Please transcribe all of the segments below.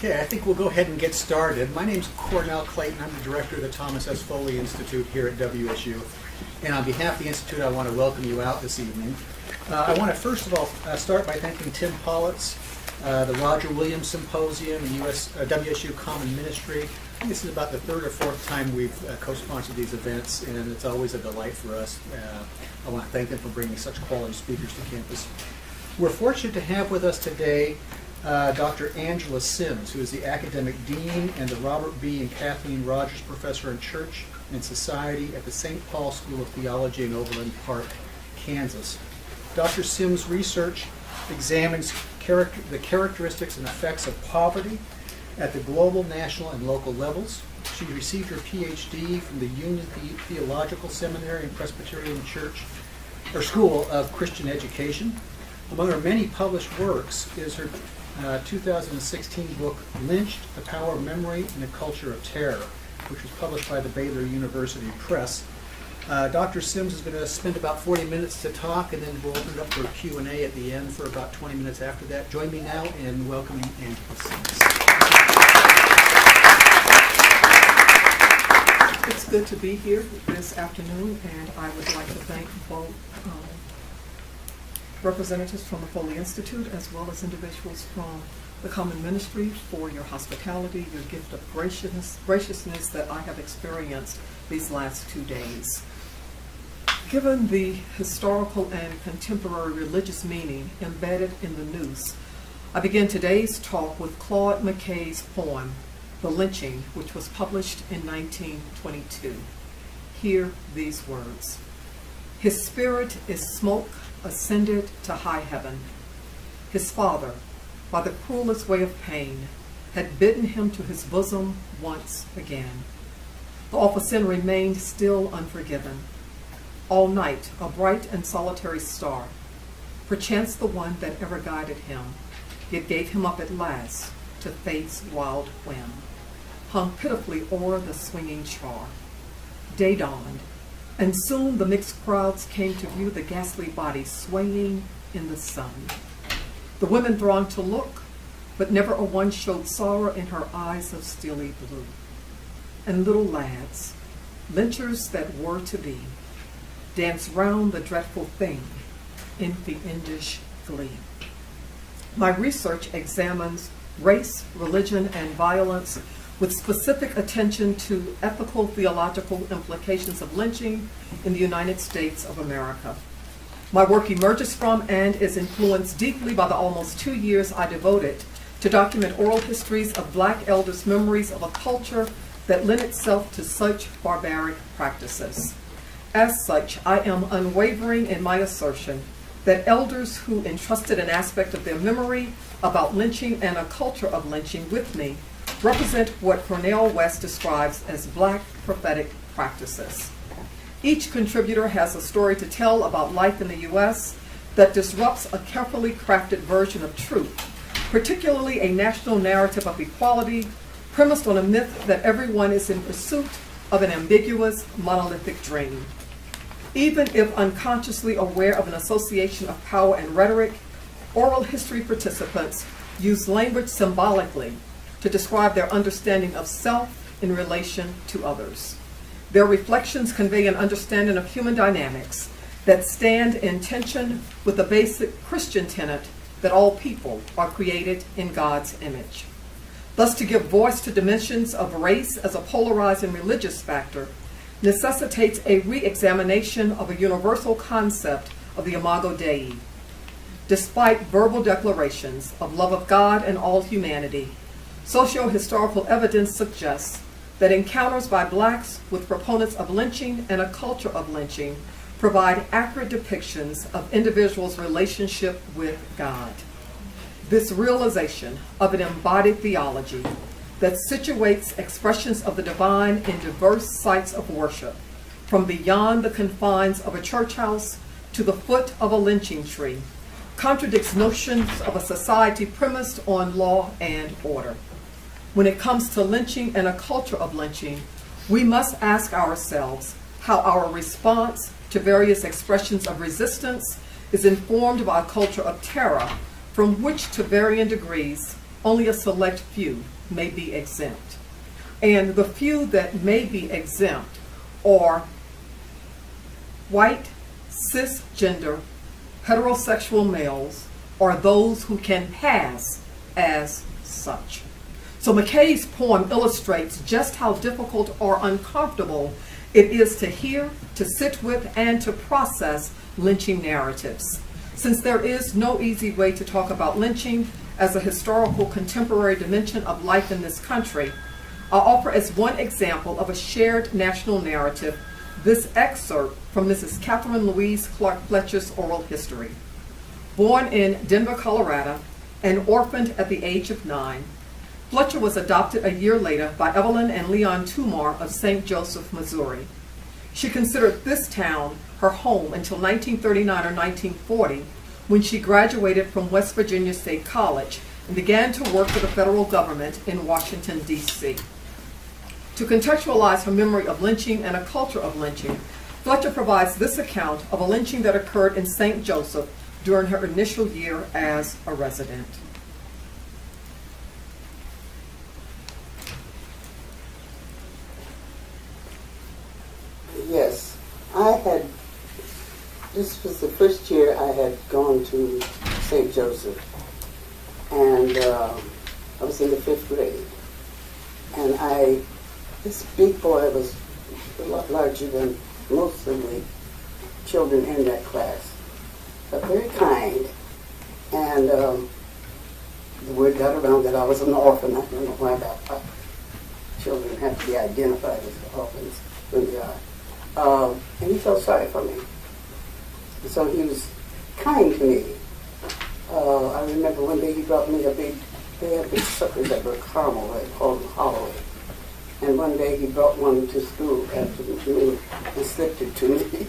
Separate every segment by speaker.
Speaker 1: Okay, I think we'll go ahead and get started. My name's Cornell Clayton. I'm the director of the Thomas S. Foley Institute here at WSU. And on behalf of the Institute, I want to welcome you out this evening. I want to first of all start by thanking Tim Politz, the Roger Williams Symposium, and WSU Common Ministry. I think this is about the third or fourth time we've co-sponsored these events, and it's always a delight for us. I want to thank them for bringing such quality speakers to campus. We're fortunate to have with us today Dr. Angela Sims, who is the Academic Dean and the Robert B. and Kathleen Rogers Professor in Church and Society at the St. Paul School of Theology in Overland Park, Kansas. Dr. Sims' research examines the characteristics and effects of poverty at the global, national, and local levels. She received her PhD from the Union Theological Seminary and Presbyterian Church, or School of Christian Education. Among her many published works is her 2016 book, Lynched, The Power of Memory and the Culture of Terror, which was published by the Baylor University Press. Dr. Sims is going to spend about 40 minutes to talk, and then we'll open it up for a Q&A at the end for about 20 minutes after that. Join me now in welcoming Angela Sims.
Speaker 2: It's good to be here this afternoon, and I would like to thank both representatives from the Foley Institute as well as individuals from the Common Ministry for your hospitality, your gift of graciousness that I have experienced these last 2 days. Given the historical and contemporary religious meaning embedded in the noose, I begin today's talk with Claude McKay's poem, The Lynching, which was published in 1922. Hear these words. His spirit is smoke ascended to high heaven. His father, by the cruelest way of pain, had bitten him to his bosom once again. The awful sin remained still unforgiven. All night, a bright and solitary star, perchance the one that ever guided him, yet gave him up at last to fate's wild whim, hung pitifully o'er the swinging char. Day dawned, and soon the mixed crowds came to view the ghastly body swaying in the sun. The women thronged to look, but never a one showed sorrow in her eyes of steely blue. And little lads, lynchers that were to be, danced round the dreadful thing in fiendish glee. My research examines race, religion, and violence with specific attention to ethical theological implications of lynching in the United States of America. My work emerges from and is influenced deeply by the almost 2 years I devoted to document oral histories of Black elders' memories of a culture that lent itself to such barbaric practices. As such, I am unwavering in my assertion that elders who entrusted an aspect of their memory about lynching and a culture of lynching with me represent what Cornel West describes as Black prophetic practices. Each contributor has a story to tell about life in the U.S. that disrupts a carefully crafted version of truth, particularly a national narrative of equality premised on a myth that everyone is in pursuit of an ambiguous, monolithic dream. Even if unconsciously aware of an association of power and rhetoric, oral history participants use language symbolically to describe their understanding of self in relation to others. Their reflections convey an understanding of human dynamics that stand in tension with the basic Christian tenet that all people are created in God's image. Thus, to give voice to dimensions of race as a polarizing religious factor necessitates a re-examination of a universal concept of the Imago Dei. Despite verbal declarations of love of God and all humanity, socio-historical evidence suggests that encounters by Blacks with proponents of lynching and a culture of lynching provide accurate depictions of individuals' relationship with God. This realization of an embodied theology that situates expressions of the divine in diverse sites of worship, from beyond the confines of a church house to the foot of a lynching tree, contradicts notions of a society premised on law and order. When it comes to lynching and a culture of lynching, we must ask ourselves how our response to various expressions of resistance is informed by a culture of terror from which, to varying degrees, only a select few may be exempt. And the few that may be exempt are white, cisgender, heterosexual males, or those who can pass as such. So McKay's poem illustrates just how difficult or uncomfortable it is to hear, to sit with, and to process lynching narratives. Since there is no easy way to talk about lynching as a historical contemporary dimension of life in this country, I'll offer as one example of a shared national narrative this excerpt from Mrs. Catherine Louise Clark Fletcher's oral history. Born in Denver, Colorado, and orphaned at the age of 9, Fletcher was adopted a year later by Evelyn and Leon Tumar of St. Joseph, Missouri. She considered this town her home until 1939 or 1940, when she graduated from West Virginia State College and began to work for the federal government in Washington, D.C. To contextualize her memory of lynching and a culture of lynching, Fletcher provides this account of a lynching that occurred in St. Joseph during her initial year as a resident.
Speaker 3: Yes, this was the first year I had gone to St. Joseph, and I was in the 5th grade. And this big boy was a lot larger than most of the children in that class, but very kind. And the word got around that I was an orphan. I don't know why that children have to be identified as orphans when they are. And he felt sorry for me. And so he was kind to me. I remember one day he brought me they had big suckers that were caramel, they called them Holloway. And one day he brought one to school after the meal and slipped it to me.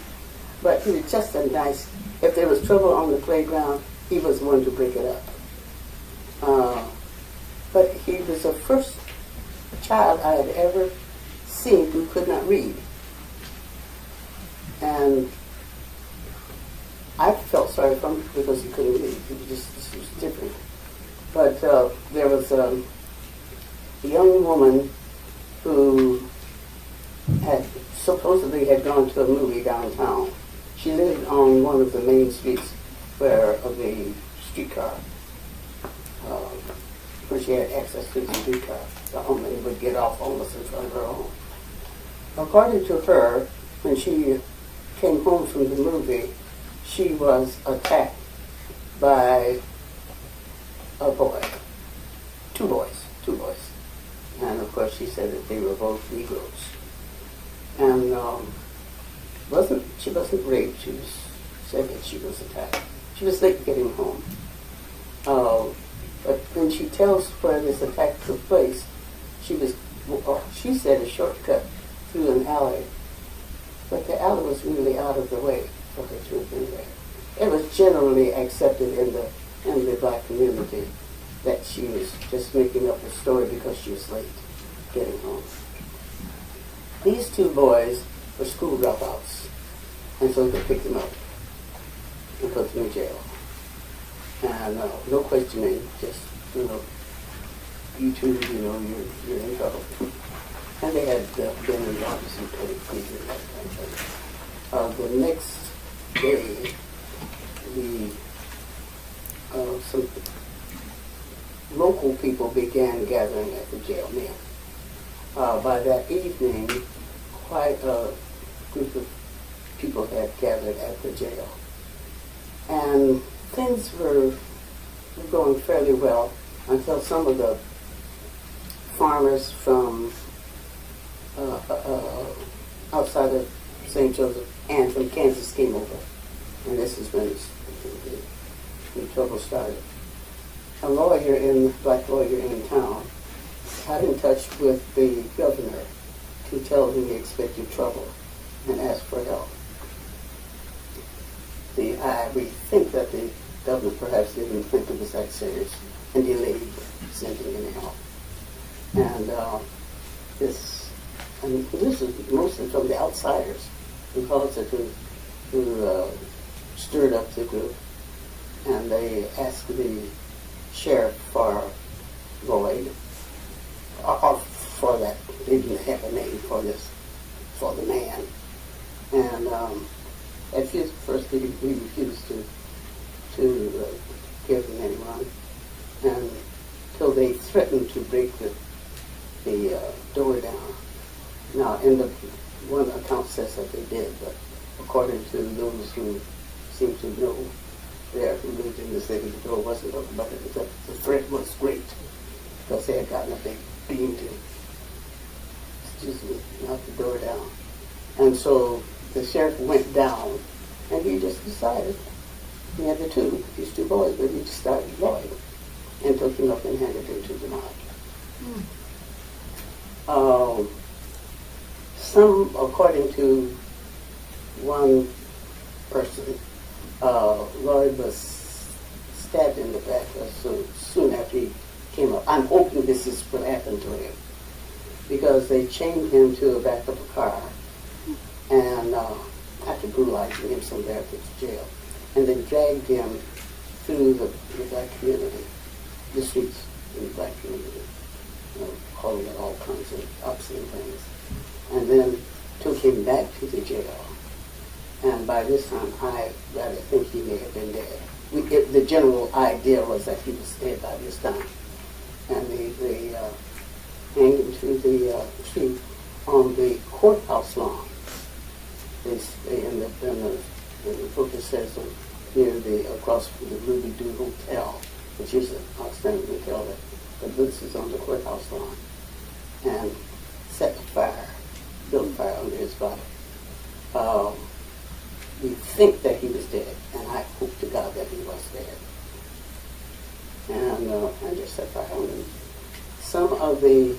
Speaker 3: But he was just a nice, if there was trouble on the playground, he was one to break it up. But he was the first child I had ever seen who could not read. And I felt sorry for him because he couldn't read. This was different. But there was a young woman who supposedly had gone to a movie downtown. She lived on one of the main streets of the streetcar, where she had access to the streetcar. The woman would get off almost in front of her home. According to her, when she came home from the movie, she was attacked by a boy, two boys. And of course she said that they were both Negroes. And she wasn't raped, she said that she was attacked. She was late getting home. But when she tells where this attack took place, she said a shortcut through an alley. But the alley was really out of the way for her to have been there. It was generally accepted in the black community that she was just making up a story because she was late getting home. These two boys were school dropouts, and so they picked them up and put them in jail. And no questioning, just, you two, you're in trouble. And they had been in the office and paid and that kind of thing. The next day, some local people began gathering at the jail now. By that evening, quite a group of people had gathered at the jail. And things were going fairly well until some of the farmers from outside of St. Joseph and from Kansas came over. And this is when the trouble started. A black lawyer in town, got in touch with the governor to tell him he expected trouble and ask for help. We think that the governor perhaps didn't think it was that serious and delayed sending any help. And this is mostly from the outsiders who caused it, who stirred up the group, and they asked the sheriff for Lloyd, or for that, they didn't have a name for this, for the man. And at first he refused to give them anyone, and until they threatened to break the door down. Now, in the one account says that they did, but according to those who seem to know there, who lived in the city, the door wasn't open, but the threat was great, because they had gotten a big beam to knock the door down. And so the sheriff went down, and he just decided, he had these two boys, but he just started Lloyd, and took him up and handed him to the mob. Some, according to one person, Lloyd was stabbed in the back soon after he came up. I'm hoping this is what happened to him, because they chained him to the back of a car and after brutalizing him somewhere to jail, and then dragged him through the black community, the streets in the black community, calling it all kinds of obscene things, and then took him back to the jail. And by this time, I rather think he may have been dead. The general idea was that he was dead by this time. And they hanged him to the tree on the courthouse lawn. In the book it says near across from the Ruby Doo Hotel, which is an outstanding hotel, that the bliss is on the courthouse lawn, and set fire, built fire under his body. We think that he was dead, and I hope to God that he was dead. And just set fire on him. Some of the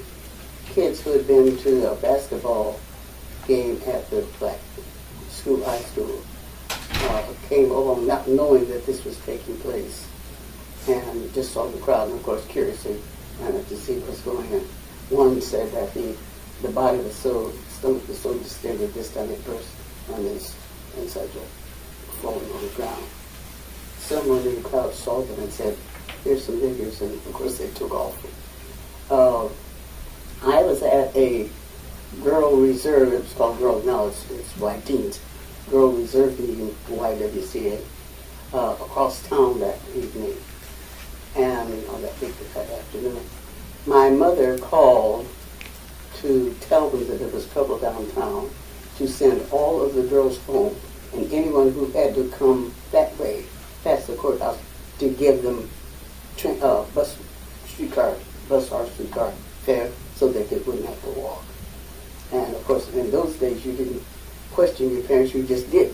Speaker 3: kids who had been to a basketball game at the black school, high school, came along not knowing that this was taking place, and just saw the crowd, and of course curiously wanted to see what's going on. One said that the body was stomach was so distended this time it burst on his inside joint, falling on the ground. Someone in the crowd saw them and said, "Here's some niggers," and of course they took off. I was at a Girl Reserve, it was called Girl, now it's White Teens, Girl Reserve meeting for YWCA, across town that evening, and that afternoon. My mother called to tell them that there was trouble downtown, to send all of the girls home, and anyone who had to come that way, past the courthouse, to give them bus or streetcar fare so that they wouldn't have to walk. And of course, in those days, you didn't question your parents, you just did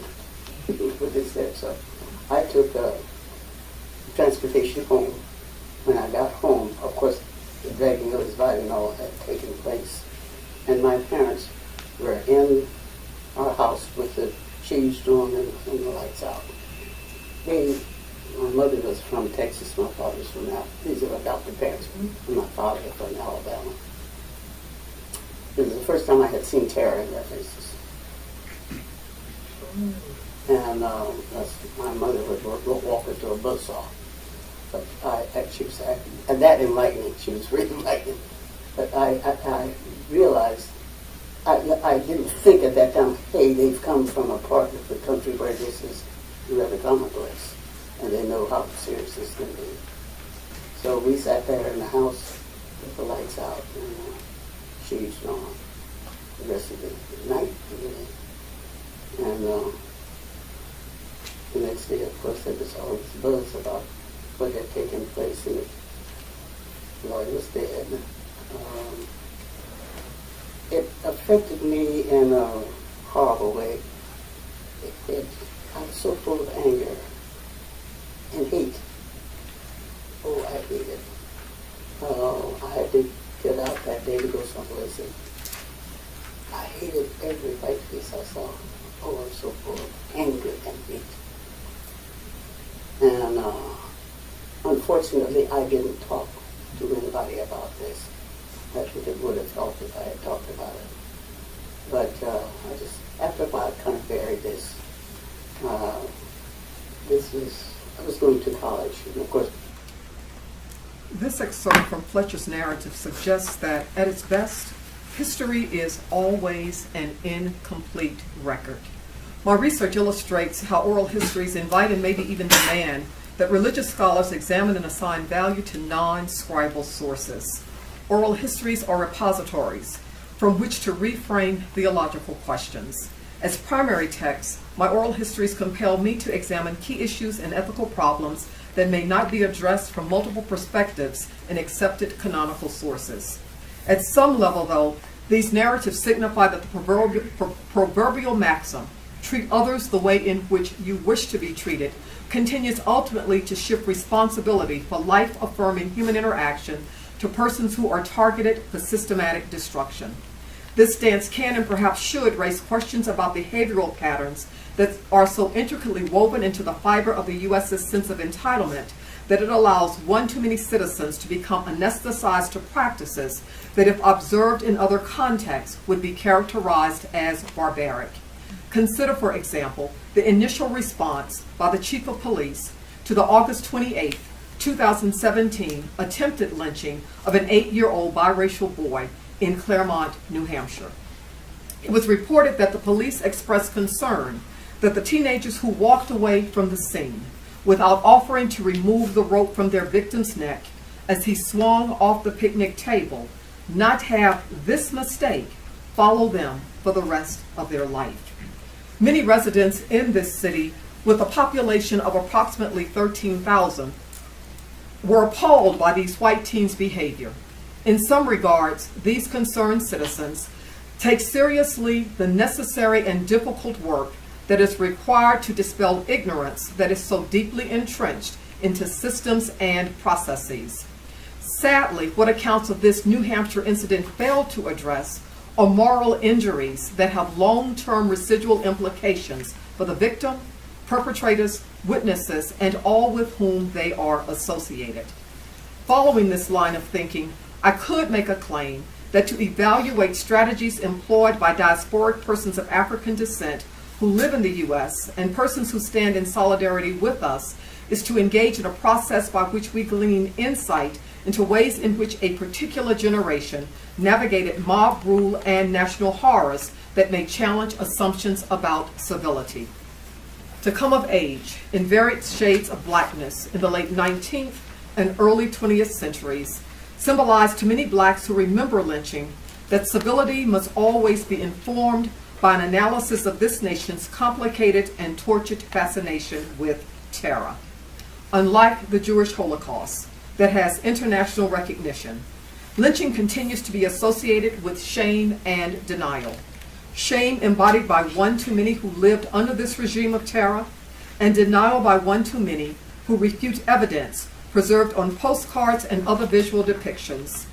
Speaker 3: what they said. So I took transportation home. When I got home, of course, the dragging of his body and all had taken place. And my parents were in our house with the shades drawn and the lights out. My mother was from Texas, my father's from these are adopted parents, and my father was from Alabama. It was the first time I had seen terror in their faces. And my mother would walk her to a buzzsaw. But and that enlightened me. She was really enlightening. But I realized, I didn't think at that time, hey, they've come from a part of the country where this is rather commonplace, and they know how serious this can be. So we sat there in the house with the lights out and shades on the rest of the night, really. And the next day, of course, there was all this buzz about what had taken place, and Lloyd was dead. It affected me in a horrible way. I was so full of anger and hate. Oh, I hated. I had to get out that day to go someplace, and I hated every white face I saw. Oh, I'm so full of anger and hate. And unfortunately, I didn't talk to anybody about this. That's what it would have helped if I had talked about it. But I just, after a while, I kind of buried this. I was going to college, and of course,
Speaker 2: This excerpt from Fletcher's narrative suggests that, at its best, history is always an incomplete record. My research illustrates how oral histories invite and maybe even demand that religious scholars examine and assign value to non-scribal sources. Oral histories are repositories from which to reframe theological questions. As primary texts, my oral histories compel me to examine key issues and ethical problems that may not be addressed from multiple perspectives in accepted canonical sources. At some level, though, these narratives signify that the proverbial maxim, treat others the way in which you wish to be treated, continues ultimately to shift responsibility for life-affirming human interaction to persons who are targeted for systematic destruction. This stance can and perhaps should raise questions about behavioral patterns that are so intricately woven into the fiber of the U.S.'s sense of entitlement that it allows one too many citizens to become anesthetized to practices that, if observed in other contexts, would be characterized as barbaric. Consider, for example, the initial response by the Chief of Police to the August 28, 2017 attempted lynching of an 8-year-old biracial boy in Claremont, New Hampshire. It was reported that the police expressed concern that the teenagers who walked away from the scene without offering to remove the rope from their victim's neck as he swung off the picnic table not have this mistake follow them for the rest of their life. Many residents in this city, with a population of approximately 13,000, were appalled by these white teens' behavior. In some regards, these concerned citizens take seriously the necessary and difficult work that is required to dispel ignorance that is so deeply entrenched into systems and processes. Sadly, what accounts of this New Hampshire incident failed to address are moral injuries that have long-term residual implications for the victim, perpetrators, witnesses, and all with whom they are associated. Following this line of thinking, I could make a claim that to evaluate strategies employed by diasporic persons of African descent who live in the U.S. and persons who stand in solidarity with us is to engage in a process by which we glean insight into ways in which a particular generation navigated mob rule and national horrors that may challenge assumptions about civility. To come of age in varied shades of blackness in the late 19th and early 20th centuries symbolized to many blacks who remember lynching that civility must always be informed by an analysis of this nation's complicated and tortured fascination with terror. Unlike the Jewish Holocaust that has international recognition, lynching continues to be associated with shame and denial. Shame embodied by one too many who lived under this regime of terror, and denial by one too many who refute evidence preserved on postcards and other visual depictions.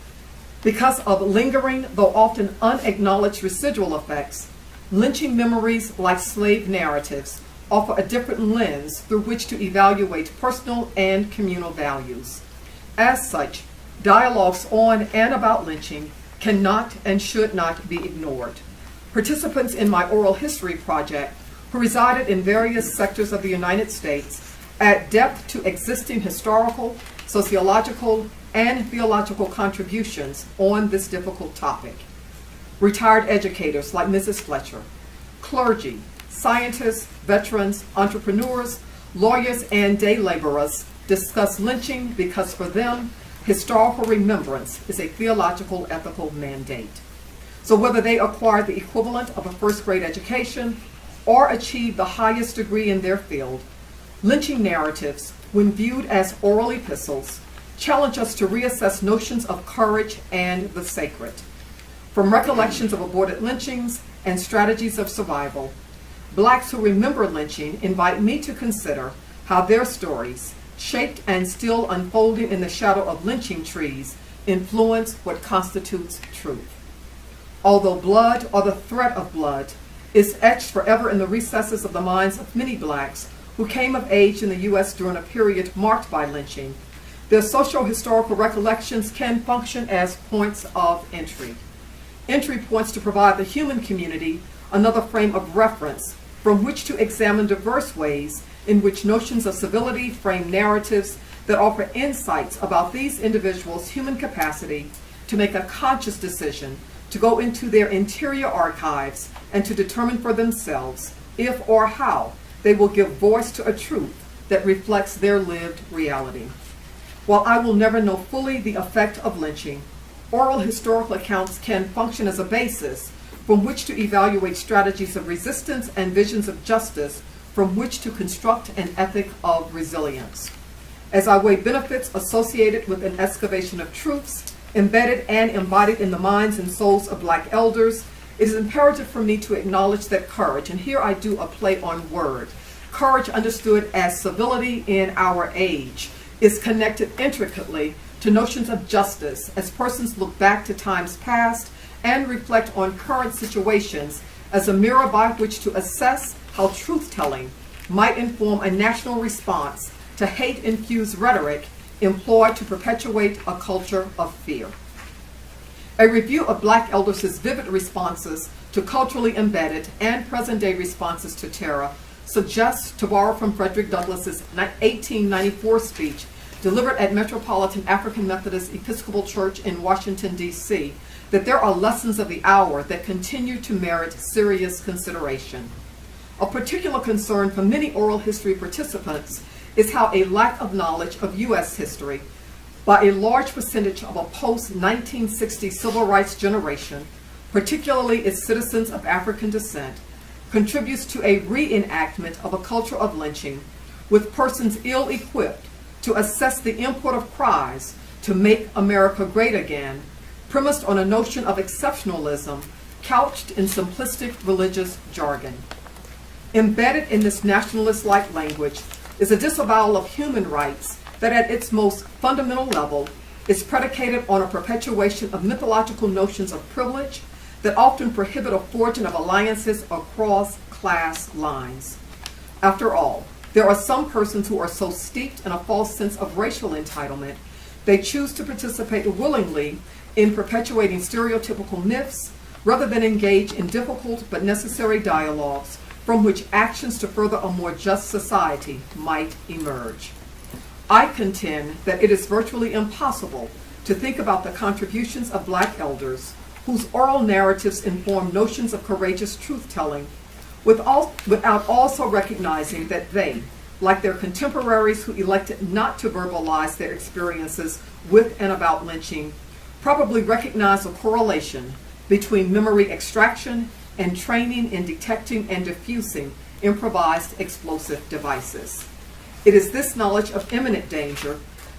Speaker 2: Because of lingering, though often unacknowledged residual effects, lynching memories, like slave narratives, offer a different lens through which to evaluate personal and communal values. As such, dialogues on and about lynching cannot and should not be ignored. Participants in my oral history project, who resided in various sectors of the United States, add depth to existing historical, sociological, and theological contributions on this difficult topic. Retired educators like Mrs. Fletcher, clergy, scientists, veterans, entrepreneurs, lawyers, and day laborers discuss lynching because for them, historical remembrance is a theological ethical mandate. So whether they acquire the equivalent of a first-grade education or achieve the highest degree in their field, lynching narratives, when viewed as oral epistles, challenge us to reassess notions of courage and the sacred. From recollections of aborted lynchings and strategies of survival, blacks who remember lynching invite me to consider how their stories, shaped and still unfolding in the shadow of lynching trees, influence what constitutes truth. Although blood, or the threat of blood, is etched forever in the recesses of the minds of many blacks who came of age in the U.S. during a period marked by lynching, their socio-historical recollections can function as points of entry. Entry points to provide the human community another frame of reference from which to examine diverse ways in which notions of civility frame narratives that offer insights about these individuals' human capacity to make a conscious decision to go into their interior archives and to determine for themselves if or how they will give voice to a truth that reflects their lived reality. While I will never know fully the effect of lynching, oral historical accounts can function as a basis from which to evaluate strategies of resistance and visions of justice from which to construct an ethic of resilience. As I weigh benefits associated with an excavation of truths embedded and embodied in the minds and souls of Black elders, it is imperative for me to acknowledge that courage, and here I do a play on word, courage understood as civility in our age, is connected intricately to notions of justice as persons look back to times past and reflect on current situations as a mirror by which to assess how truth-telling might inform a national response to hate-infused rhetoric employed to perpetuate a culture of fear. A review of Black elders' vivid responses to culturally embedded and present-day responses to terror suggests, to borrow from Frederick Douglass's 1894 speech delivered at Metropolitan African Methodist Episcopal Church in Washington, D.C., that there are lessons of the hour that continue to merit serious consideration. A particular concern for many oral history participants is how a lack of knowledge of U.S. history by a large percentage of a post-1960 civil rights generation, particularly its citizens of African descent, contributes to a reenactment of a culture of lynching, with persons ill-equipped to assess the import of cries to make America great again, premised on a notion of exceptionalism couched in simplistic religious jargon. Embedded in this nationalist-like language is a disavowal of human rights that at its most fundamental level is predicated on a perpetuation of mythological notions of privilege that often prohibit a forging of alliances across class lines. After all, there are some persons who are so steeped in a false sense of racial entitlement, they choose to participate willingly in perpetuating stereotypical myths rather than engage in difficult but necessary dialogues from which actions to further a more just society might emerge. I contend that it is virtually impossible to think about the contributions of Black elders whose oral narratives inform notions of courageous truth-telling without also recognizing that they, like their contemporaries who elected not to verbalize their experiences with and about lynching, probably recognize a correlation between memory extraction and training in detecting and diffusing improvised explosive devices. It is this knowledge of imminent danger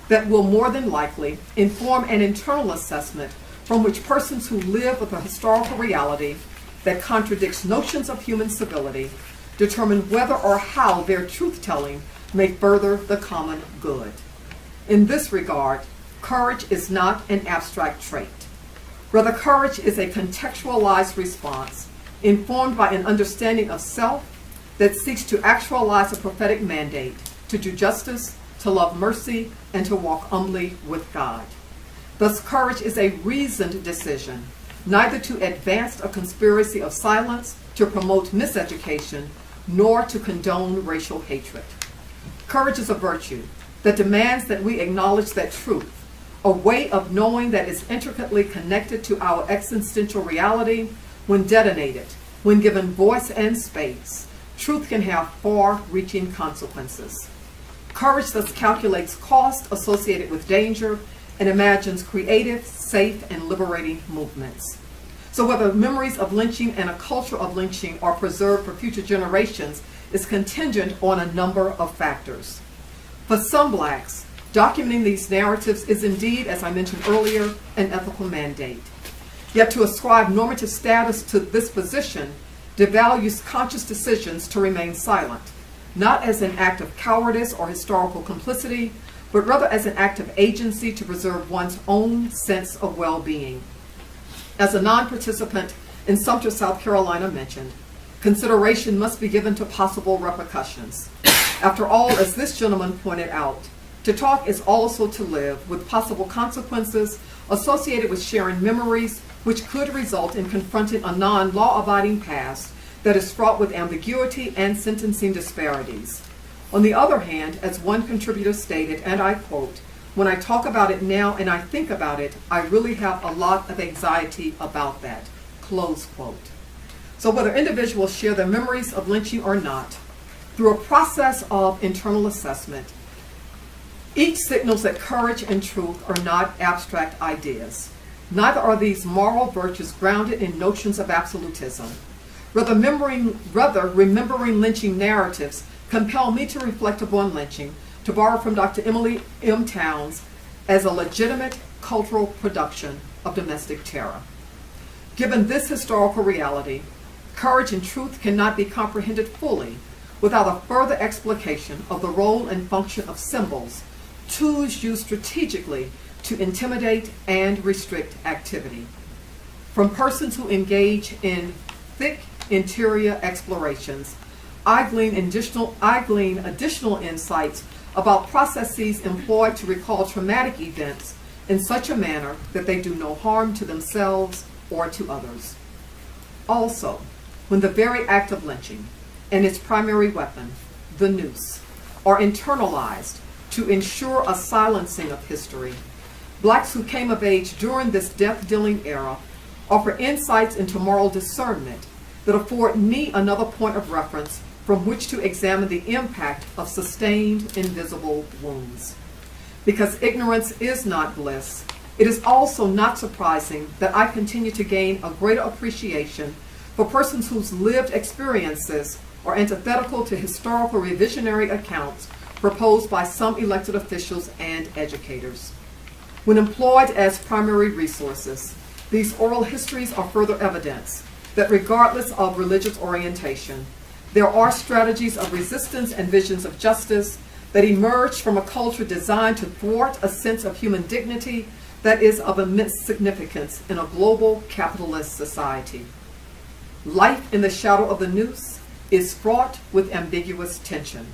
Speaker 2: that will more than likely inform an internal assessment from which persons who live with a historical reality that contradicts notions of human civility determine whether or how their truth-telling may further the common good. In this regard, courage is not an abstract trait. Rather, courage is a contextualized response informed by an understanding of self that seeks to actualize a prophetic mandate to do justice, to love mercy, and to walk humbly with God. Thus, courage is a reasoned decision, neither to advance a conspiracy of silence, to promote miseducation, nor to condone racial hatred. Courage is a virtue that demands that we acknowledge that truth, a way of knowing that is intricately connected to our existential reality, when detonated, when given voice and space, truth can have far-reaching consequences. Courage thus calculates cost associated with danger and imagines creative, safe, and liberating movements. So whether memories of lynching and a culture of lynching are preserved for future generations is contingent on a number of factors. For some Blacks, documenting these narratives is indeed, as I mentioned earlier, an ethical mandate. Yet to ascribe normative status to this position devalues conscious decisions to remain silent, not as an act of cowardice or historical complicity, but rather as an act of agency to preserve one's own sense of well-being. As a non-participant in Sumter, South Carolina mentioned, consideration must be given to possible repercussions. After all, as this gentleman pointed out, to talk is also to live, with possible consequences associated with sharing memories which could result in confronting a non-law-abiding past that is fraught with ambiguity and sentencing disparities. On the other hand, as one contributor stated, and I quote, "When I talk about it now and I think about it, I really have a lot of anxiety about that," close quote. So whether individuals share their memories of lynching or not, through a process of internal assessment, each signals that courage and truth are not abstract ideas. Neither are these moral virtues grounded in notions of absolutism. Rather, remembering lynching narratives compel me to reflect upon lynching, to borrow from Dr. Emily M. Towns, as a legitimate cultural production of domestic terror. Given this historical reality, courage and truth cannot be comprehended fully without a further explication of the role and function of symbols, tools used strategically to intimidate and restrict activity. From persons who engage in thick interior explorations, I glean additional insights about processes employed to recall traumatic events in such a manner that they do no harm to themselves or to others. Also, when the very act of lynching and its primary weapon, the noose, are internalized to ensure a silencing of history, Blacks who came of age during this death-dealing era offer insights into moral discernment that afford me another point of reference from which to examine the impact of sustained invisible wounds. Because ignorance is not bliss, it is also not surprising that I continue to gain a greater appreciation for persons whose lived experiences are antithetical to historical revisionary accounts proposed by some elected officials and educators. When employed as primary resources, these oral histories are further evidence that regardless of religious orientation, there are strategies of resistance and visions of justice that emerge from a culture designed to thwart a sense of human dignity that is of immense significance in a global capitalist society. Life in the shadow of the noose is fraught with ambiguous tension.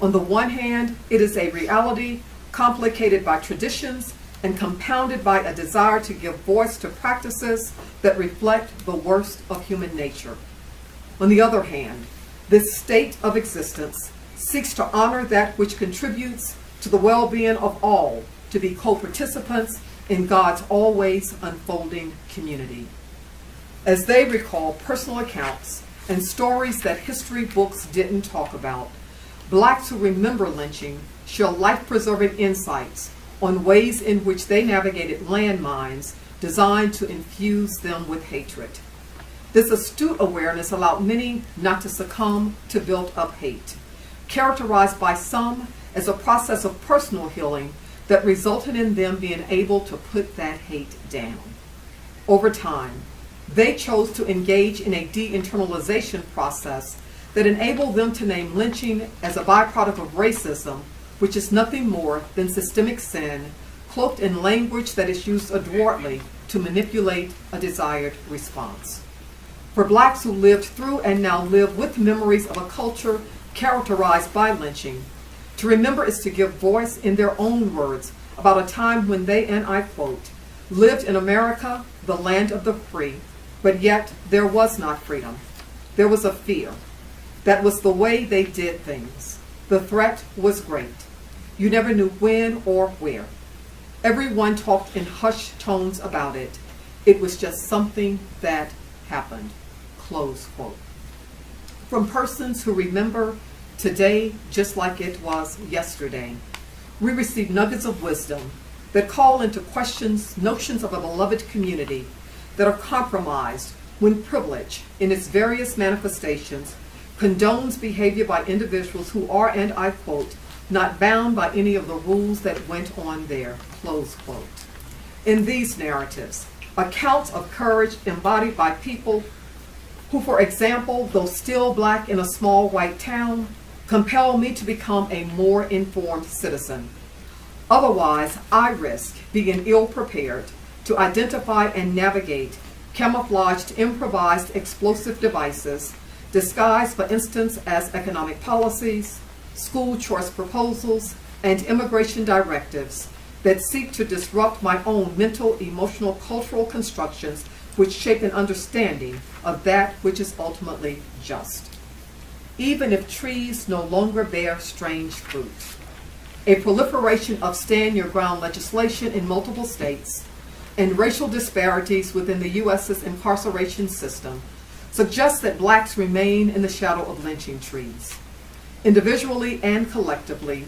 Speaker 2: On the one hand, it is a reality complicated by traditions and compounded by a desire to give voice to practices that reflect the worst of human nature. On the other hand, this state of existence seeks to honor that which contributes to the well-being of all, to be co-participants in God's always unfolding community. As they recall personal accounts and stories that history books didn't talk about, Blacks who remember lynching share life-preserving insights on ways in which they navigated landmines designed to infuse them with hatred. This astute awareness allowed many not to succumb to built-up hate, characterized by some as a process of personal healing that resulted in them being able to put that hate down. Over time, they chose to engage in a de-internalization process that enabled them to name lynching as a byproduct of racism, which is nothing more than systemic sin cloaked in language that is used adroitly to manipulate a desired response. For Blacks who lived through and now live with memories of a culture characterized by lynching, to remember is to give voice in their own words about a time when they, and I quote, lived in America, the land of the free, but yet there was not freedom. There was a fear. That was the way they did things. The threat was great. You never knew when or where. Everyone talked in hushed tones about it. It was just something that happened. Close quote. From persons who remember today just like it was yesterday, we receive nuggets of wisdom that call into questions notions of a beloved community that are compromised when privilege, in its various manifestations, condones behavior by individuals who are, and I quote, not bound by any of the rules that went on there, close quote. In these narratives, accounts of courage embodied by people who, for example, though still Black in a small white town, compel me to become a more informed citizen. Otherwise, I risk being ill-prepared to identify and navigate camouflaged, improvised explosive devices disguised, for instance, as economic policies, school choice proposals, and immigration directives that seek to disrupt my own mental, emotional, cultural constructions which shape an understanding of that which is ultimately just. even if trees no longer bear strange fruit. A proliferation of stand-your-ground legislation in multiple states and racial disparities within the U.S.'s incarceration system suggests that blacks remain in the shadow of lynching trees. Individually and collectively,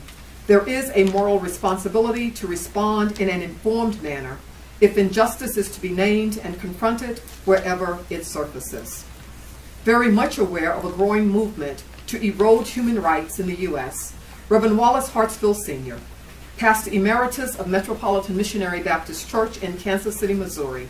Speaker 2: there is a moral responsibility to respond in an informed manner if injustice is to be named and confronted wherever it surfaces. Very much aware of a growing movement to erode human rights in the U.S., Reverend Wallace Hartsfield Sr., pastor emeritus of Metropolitan Missionary Baptist Church in Kansas City, Missouri,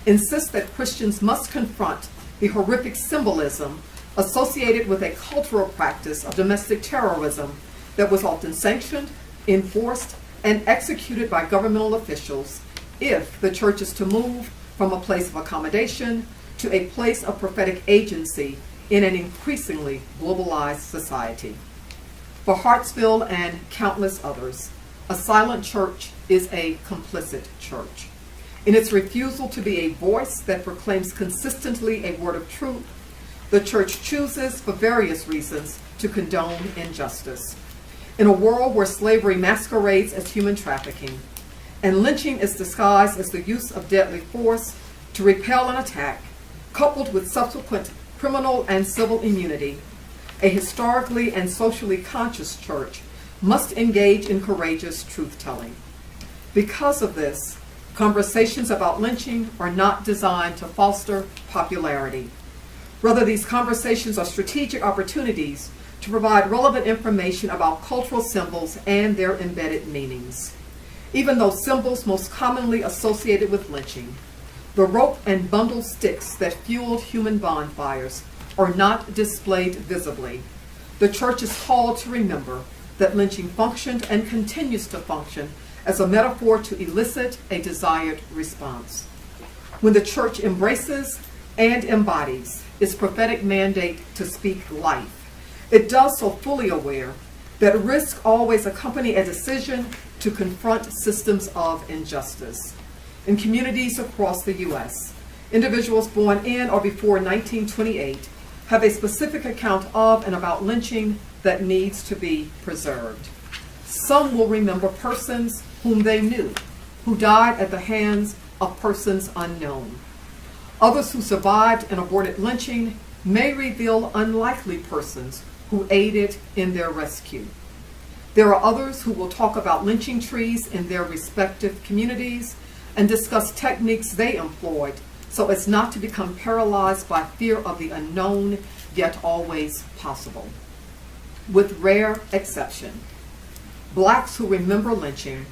Speaker 2: insists that Christians must confront the horrific symbolism associated with a cultural practice of domestic terrorism that was often sanctioned, enforced, and executed by governmental officials if the church is to move from a place of accommodation to a place of prophetic agency in an increasingly globalized society. For Hartsfield and countless others, a silent church is a complicit church. In its refusal to be a voice that proclaims consistently a word of truth, the church chooses, for various reasons, to condone injustice. In a world where slavery masquerades as human trafficking, and lynching is disguised as the use of deadly force to repel an attack, coupled with subsequent criminal and civil immunity, a historically and socially conscious church must engage in courageous truth-telling. Because of this, conversations about lynching are not designed to foster popularity. Rather, these conversations are strategic opportunities to provide relevant information about cultural symbols and their embedded meanings. Even those symbols most commonly associated with lynching, the rope and bundle sticks that fueled human bonfires, are not displayed visibly. The church is called to remember that lynching functioned and continues to function as a metaphor to elicit a desired response. When the church embraces and embodies its prophetic mandate to speak life, it does so fully aware that risk always accompany a decision to confront systems of injustice. In communities across the U.S., individuals born in or before 1928 have a specific account of and about lynching that needs to be preserved. Some will remember persons whom they knew, who died at the hands of persons unknown. Others who survived an aborted lynching may reveal unlikely persons who aided in their rescue. There are others who will talk about lynching trees in their respective communities and discuss techniques they employed so as not to become paralyzed by fear of the unknown, yet always possible. With rare exception, blacks who remember lynching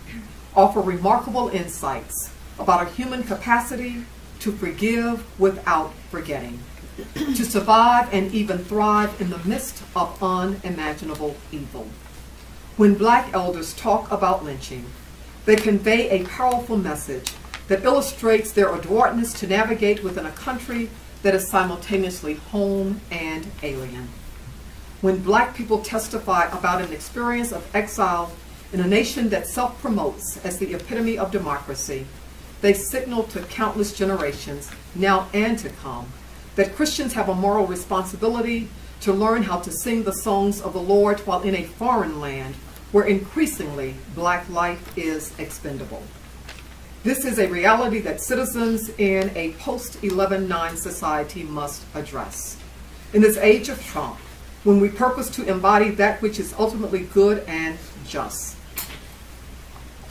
Speaker 2: offer remarkable insights about our human capacity to forgive without forgetting, to survive and even thrive in the midst of unimaginable evil. When black elders talk about lynching, they convey a powerful message that illustrates their adroitness to navigate within a country that is simultaneously home and alien. When black people testify about an experience of exile in a nation that self-promotes as the epitome of democracy, they signal to countless generations, now and to come, that Christians have a moral responsibility to learn how to sing the songs of the Lord while in a foreign land where increasingly black life is expendable. This is a reality that citizens in a post-11/9 society must address. In this age of Trump, when we purpose to embody that which is ultimately good and just.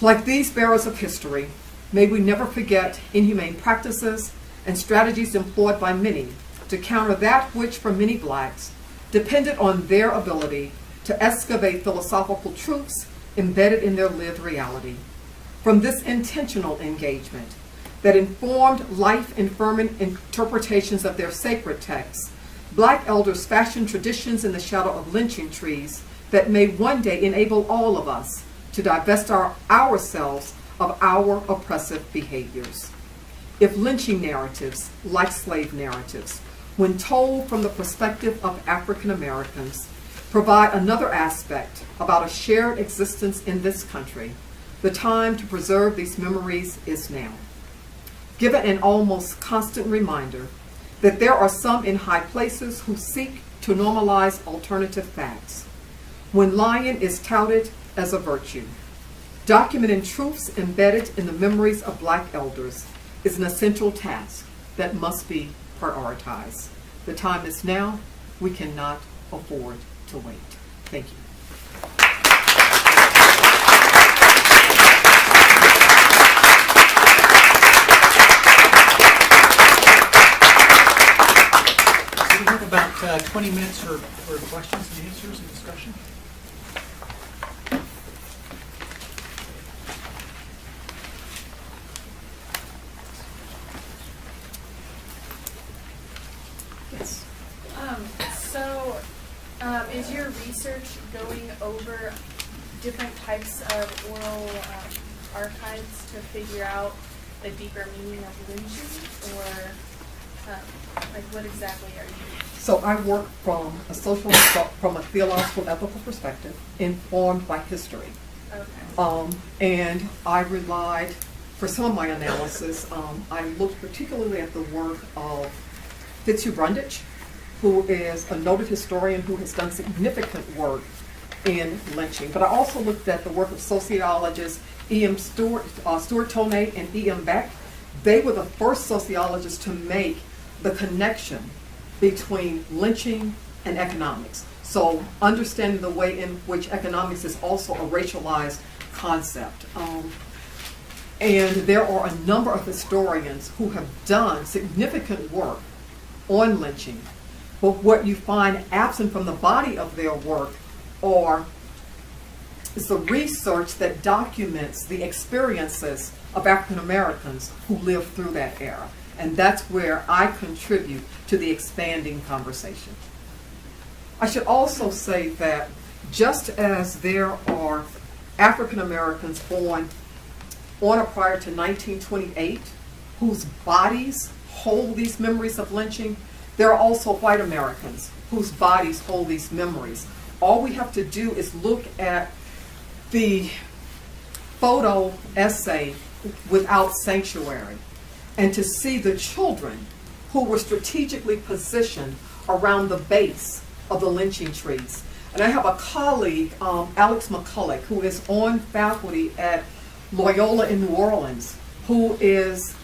Speaker 2: Like these bearers of history, may we never forget inhumane practices and strategies employed by many to counter that which for many blacks depended on their ability to excavate philosophical truths embedded in their lived reality. From this intentional engagement that informed life-affirming interpretations of their sacred texts, black elders fashioned traditions in the shadow of lynching trees that may one day enable all of us to divest ourselves of our oppressive behaviors. If lynching narratives, like slave narratives, when told from the perspective of African Americans, provide another aspect about a shared existence in this country, the time to preserve these memories is now. Given an almost constant reminder that there are some in high places who seek to normalize alternative facts. When lying is touted as a virtue, documenting truths embedded in the memories of Black elders is an essential task that must be prioritized. The time is now. We cannot afford to wait. Thank you.
Speaker 1: So we have about 20 minutes for questions and answers and discussion.
Speaker 2: Yes.
Speaker 4: Is your research going over different types of oral archives to figure out the deeper meaning of lynching, or like what exactly are you?
Speaker 2: So I work from a theological, ethical perspective, informed by history.
Speaker 4: Okay.
Speaker 2: And I relied, for some of my analysis, I looked particularly at the work of Fitzhugh Brundage, who is a noted historian who has done significant work in lynching. But I also looked at the work of sociologists Stuart Toney and E.M. Beck. They were the first sociologists to make the connection between lynching and economics. So understanding the way in which economics is also a racialized concept. And there are a number of historians who have done significant work on lynching. But what you find absent from the body of their work is the research that documents the experiences of African Americans who lived through that era. And that's where I contribute to the expanding conversation. I should also say that just as there are African Americans born on or prior to 1928 whose bodies hold these memories of lynching, there are also white Americans whose bodies hold these memories. All we have to do is look at the photo essay Without Sanctuary and to see the children who were strategically positioned around the base of the lynching trees. And I have a colleague, Alex McCulloch, who is on faculty at Loyola in New Orleans, who is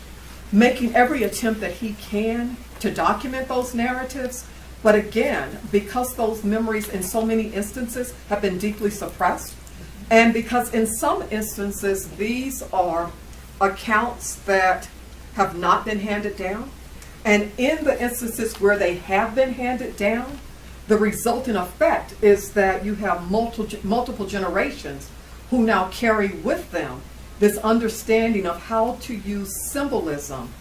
Speaker 2: making every attempt that he can to document those narratives. But again, because those memories in so many instances have been deeply suppressed, and because in some instances these are accounts that have not been handed down, and in the instances where they have been handed down, the resulting effect is that you have multiple generations who now carry with them this understanding of how to use symbolism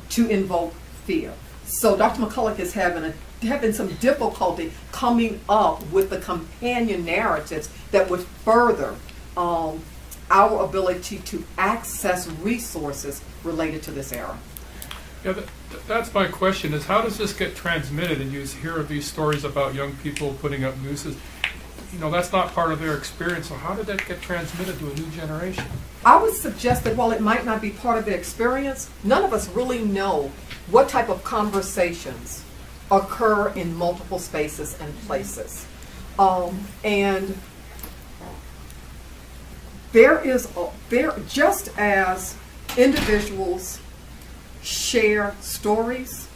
Speaker 2: to invoke fear. So Dr. McCulloch is having some difficulty coming up with the companion narratives that would further our ability to access resources related to this era.
Speaker 5: Yeah, that's my question, is how does this get transmitted? And you hear of these stories about young people putting up nooses. You know, that's not part of their experience, so how did that get transmitted to a new generation?
Speaker 2: I would suggest that while it might not be part of their experience, none of us really know what type of conversations occur in multiple spaces and places. And just as individuals share stories,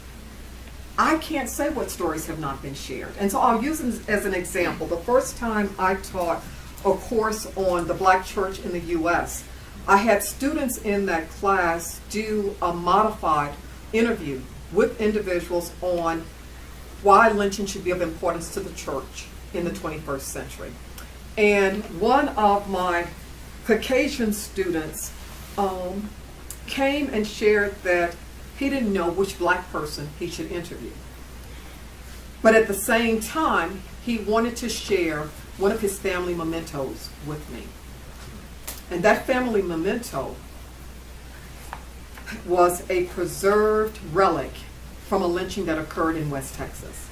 Speaker 2: I can't say what stories have not been shared. And so I'll use it as an example. The first time I taught a course on the Black church in the U.S., I had students in that class do a modified interview with individuals on why lynching should be of importance to the church in the 21st century. And one of my Caucasian students came and shared that he didn't know which Black person he should interview. But at the same time, he wanted to share one of his family mementos with me. And that family memento was a preserved relic from a lynching that occurred in West Texas.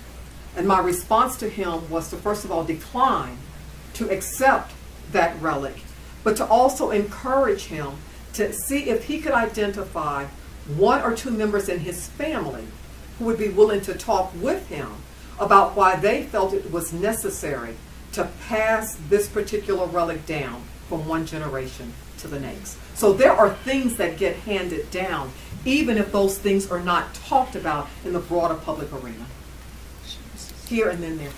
Speaker 2: And my response to him was to first of all decline to accept that relic, but to also encourage him to see if he could identify one or two members in his family who would be willing to talk with him about why they felt it was necessary to pass this particular relic down from one generation to the next. So there are things that get handed down, even if those things are not talked about in the broader public arena. Here and then there.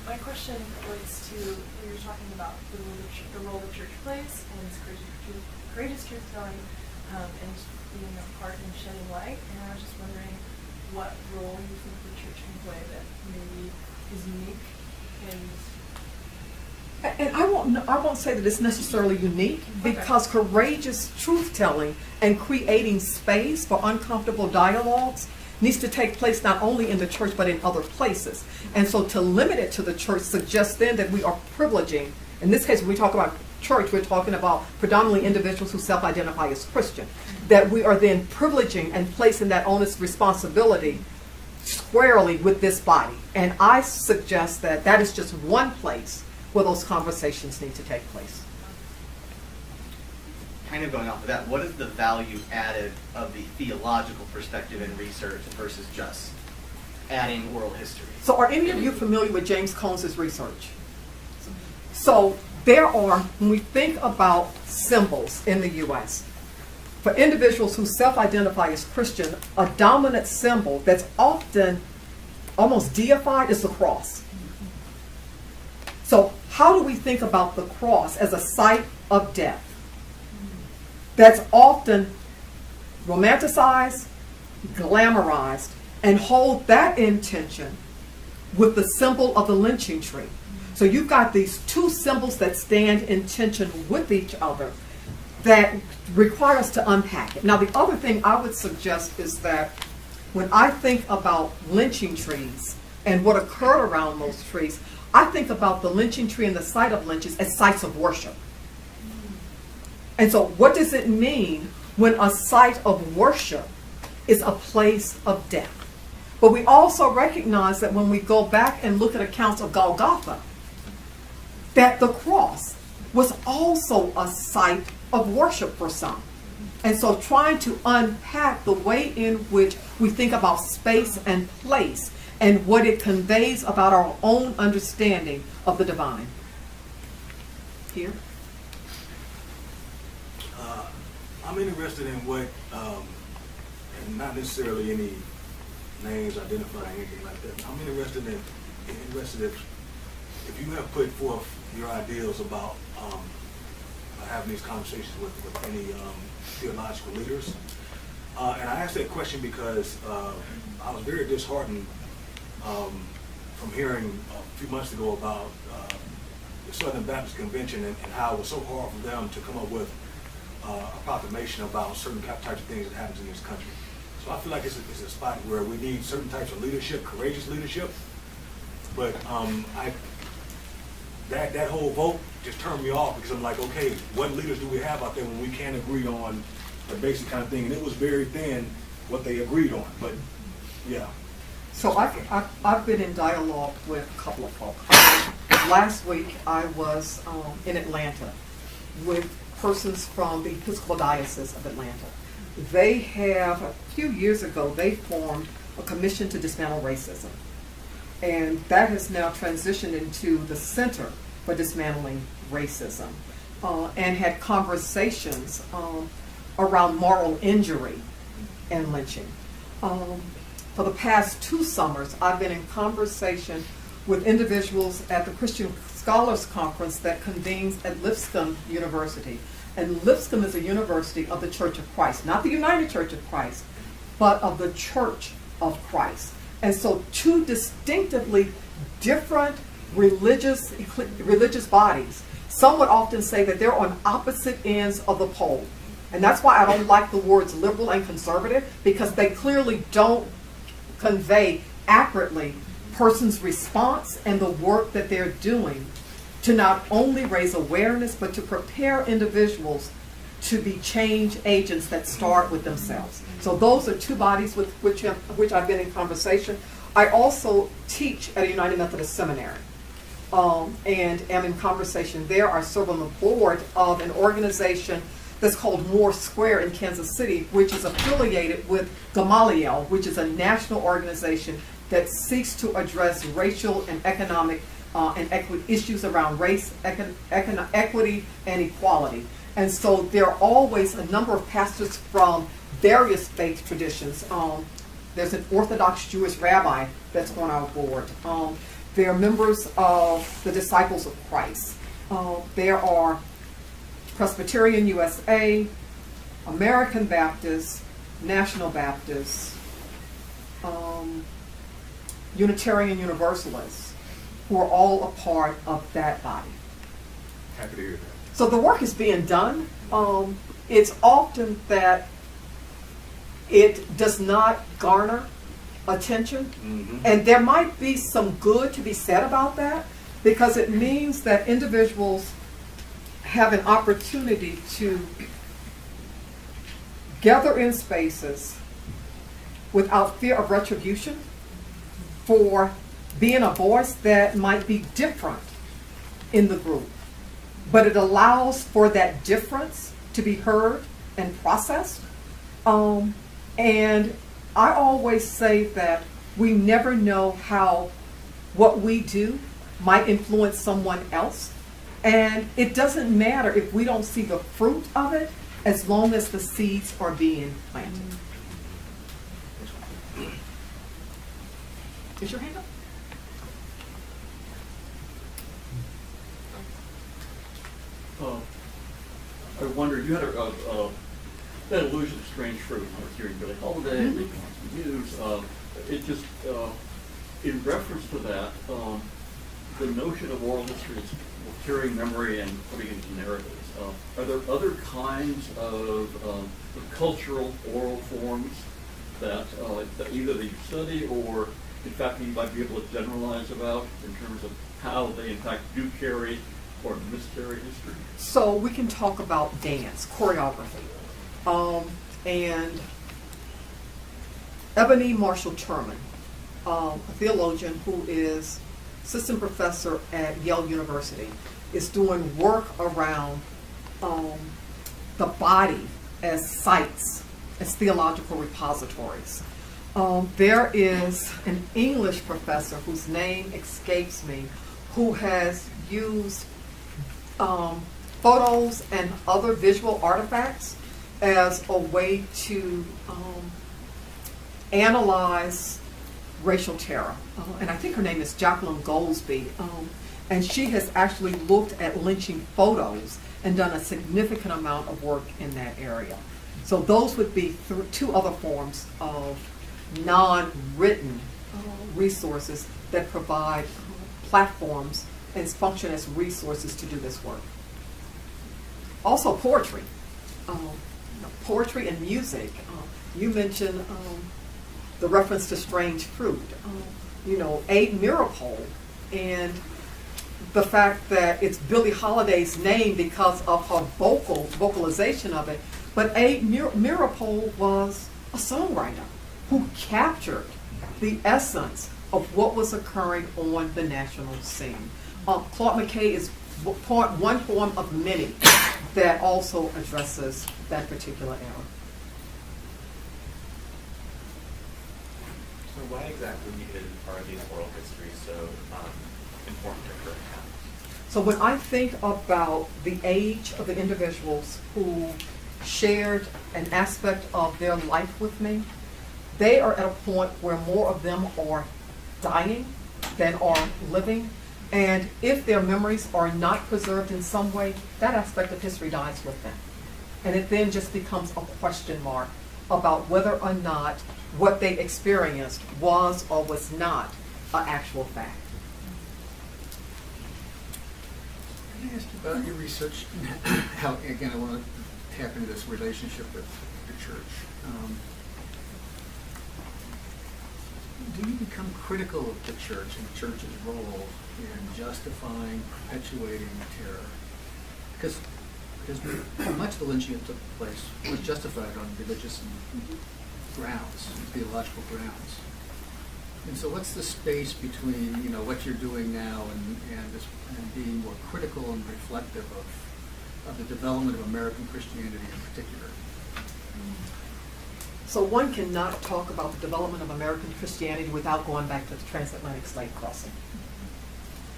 Speaker 4: My question relates to when you're talking about the role the church plays and its greatest truth telling and being a part in shedding light. And I was just wondering what role you think the church can play that maybe is unique
Speaker 2: And I won't say that it's necessarily unique, because courageous truth-telling and creating space for uncomfortable dialogues needs to take place not only in the church but in other places. And so to limit it to the church suggests then that we are privileging. In this case, when we talk about church, we're talking about predominantly individuals who self-identify as Christian. That we are then privileging and placing that onus responsibility squarely with this body. And I suggest that that is just one place where those conversations need to take place.
Speaker 6: Kind of going off of that, what is the value added of the theological perspective in research versus just adding oral history?
Speaker 2: So are any of you familiar with James Cones's research? So there are, when we think about symbols in the U.S., for individuals who self-identify as Christian, a dominant symbol that's often almost deified is the cross. So how do we think about the cross as a site of death that's often romanticized, glamorized, and hold that intention with the symbol of the lynching tree? So you've got these two symbols that stand in tension with each other that require us to unpack it. Now, the other thing I would suggest is that when I think about lynching trees and what occurred around those trees, I think about the lynching tree and the site of lynches as sites of worship. And so what does it mean when a site of worship is a place of death? But we also recognize that when we go back and look at accounts of Golgotha, that the cross was also a site of worship for some. And so trying to unpack the way in which we think about space and place and what it conveys about our own understanding of the divine. Here.
Speaker 7: I'm interested in what, and not necessarily any names identifying anything like that. I'm interested if you have put forth your ideals about having these conversations with any theological leaders. And I asked that question because I was very disheartened from hearing a few months ago about the Southern Baptist Convention and how it was so hard for them to come up with a proclamation about certain types of things that happens in this country. So I feel like it's a spot where we need certain types of leadership, courageous leadership. But that whole vote just turned me off because I'm like, okay, what leaders do we have out there when we can't agree on the basic kind of thing? And it was very thin what they agreed on. But yeah.
Speaker 2: So I've been in dialogue with a couple of folks. Last week I was in Atlanta with persons from the Episcopal Diocese of Atlanta. They have, a few years ago, they formed a commission to dismantle racism. And that has now transitioned into the Center for Dismantling Racism, and had conversations around moral injury and lynching. For the past 2 summers, I've been in conversation with individuals at the Christian Scholars Conference that convenes at Lipscomb University. And Lipscomb is a university of the Church of Christ, not the United Church of Christ, but of the Church of Christ. And so 2 distinctively different religious bodies. Some would often say that they're on opposite ends of the pole. And that's why I don't like the words liberal and conservative, because they clearly don't convey accurately person's response and the work that they're doing to not only raise awareness, but to prepare individuals to be change agents that start with themselves. So those are 2 bodies with which I've been in conversation. I also teach at a United Methodist Seminary, and am in conversation there. I serve on the board of an organization that's called Moore Square in Kansas City, which is affiliated with Gamaliel, which is a national organization that seeks to address racial and economic issues around race, equity, and equality. And so there are always a number of pastors from various faith traditions. There's an Orthodox Jewish rabbi that's on our board. There are members of the Disciples of Christ. There are Presbyterian USA, American Baptists, National Baptists, Unitarian Universalists, who are all a part of that body.
Speaker 7: Happy to hear that.
Speaker 2: So the work is being done. It's often that it does not garner attention, and there might be some good to be said about that, because it means that individuals have an opportunity to gather in spaces without fear of retribution for being a voice that might be different in the group. But it allows for that difference to be heard and processed. And I always say that we never know how what we do might influence someone else. And it doesn't matter if we don't see the fruit of it, as long as the seeds are being planted. Is your hand up?
Speaker 8: I wonder, you had that illusion of strange fruit. I was hearing Billy Holiday and the news. It just, in reference to that, the notion of oral history is carrying memory and putting it into narratives. Are there other kinds of cultural oral forms that either that you study or, in fact, you might be able to generalize about in terms of how they, in fact, do carry or miscarry history?
Speaker 2: So we can talk about dance, choreography. And Ebony Marshall Turman, a theologian who is assistant professor at Yale University, is doing work around the body as sites, as theological repositories. There is an English professor whose name escapes me, who has used photos and other visual artifacts as a way to analyze racial terror. And I think her name is Jacqueline Goldsby. And she has actually looked at lynching photos and done a significant amount of work in that area. So those would be two other forms of non-written resources that provide platforms and function as resources to do this work. Also poetry. Poetry and music. You mentioned the reference to strange fruit. Aid Mirapole, and the fact that it's Billie Holiday's name because of her vocalization of it. But Aid Mirapole was a songwriter who captured the essence of what was occurring on the national scene. Claude McKay is one form of many that also addresses that particular era.
Speaker 9: So why exactly are these oral histories so important to current times?
Speaker 2: So when I think about the age of the individuals who shared an aspect of their life with me, they are at a point where more of them are dying than are living. And if their memories are not preserved in some way, that aspect of history dies with them. And it then just becomes a question mark about whether or not what they experienced was or was not an actual fact.
Speaker 1: Can I ask you about your research? How, again, I want to tap into this relationship with the church. Do you become critical of the church and the church's role in justifying, perpetuating terror? Because much of the lynching that took place was justified on religious grounds, theological grounds. And so what's the space between, what you're doing now and being more critical and reflective of
Speaker 10: of the development of American Christianity in particular?
Speaker 2: So one cannot talk about the development of American Christianity without going back to the transatlantic slave crossing.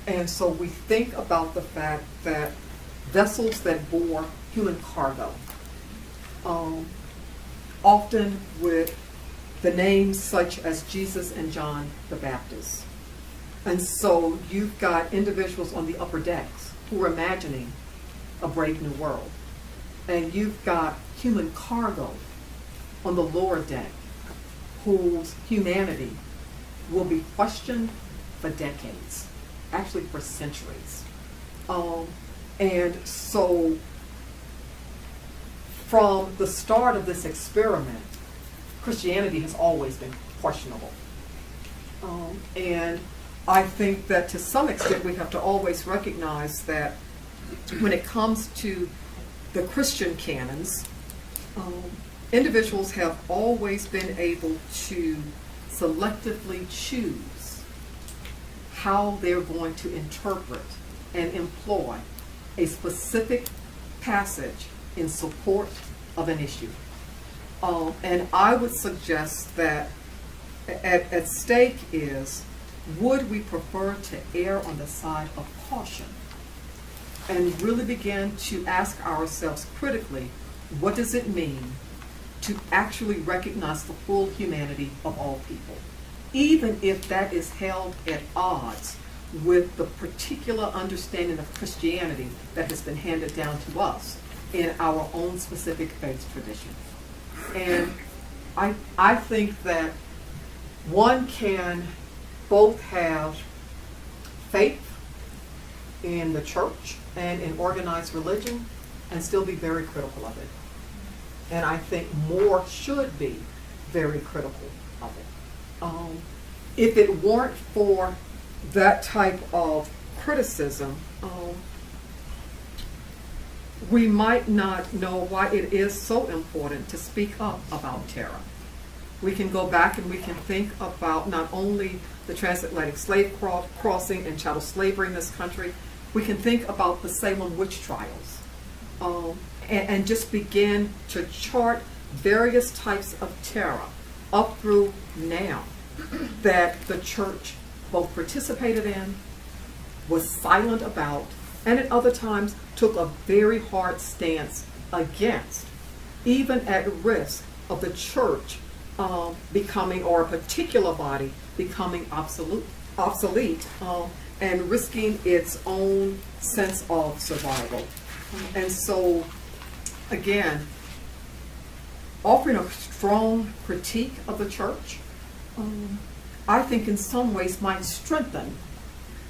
Speaker 2: And so we think about the fact that vessels that bore human cargo, often with the names such as Jesus and John the Baptist. And so you've got individuals on the upper decks who are imagining a brave new world. And you've got human cargo on the lower deck whose humanity will be questioned for decades, actually for centuries. And so from the start of this experiment, Christianity has always been questionable. And I think that to some extent we have to always recognize that when it comes to the Christian canons, individuals have always been able to selectively choose how they're going to interpret and employ a specific passage in support of an issue. And I would suggest that at stake is, would we prefer to err on the side of caution and really begin to ask ourselves critically, what does it mean to actually recognize the full humanity of all people, even if that is held at odds with the particular understanding of Christianity that has been handed down to us in our own specific faith tradition. And I think that one can both have faith in the church and in organized religion and still be very critical of it. And I think more should be very critical of it. If it weren't for that type of criticism, we might not know why it is so important to speak up about terror. We can go back and we can think about not only the transatlantic slave crossing and chattel slavery in this country, we can think about the Salem witch trials, and just begin to chart various types of terror up through now that the church both participated in, was silent about, and at other times took a very hard stance against, even at risk of the church becoming, or a particular body becoming obsolete and risking its own sense of survival. And so, again, offering a strong critique of the church, I think in some ways might strengthen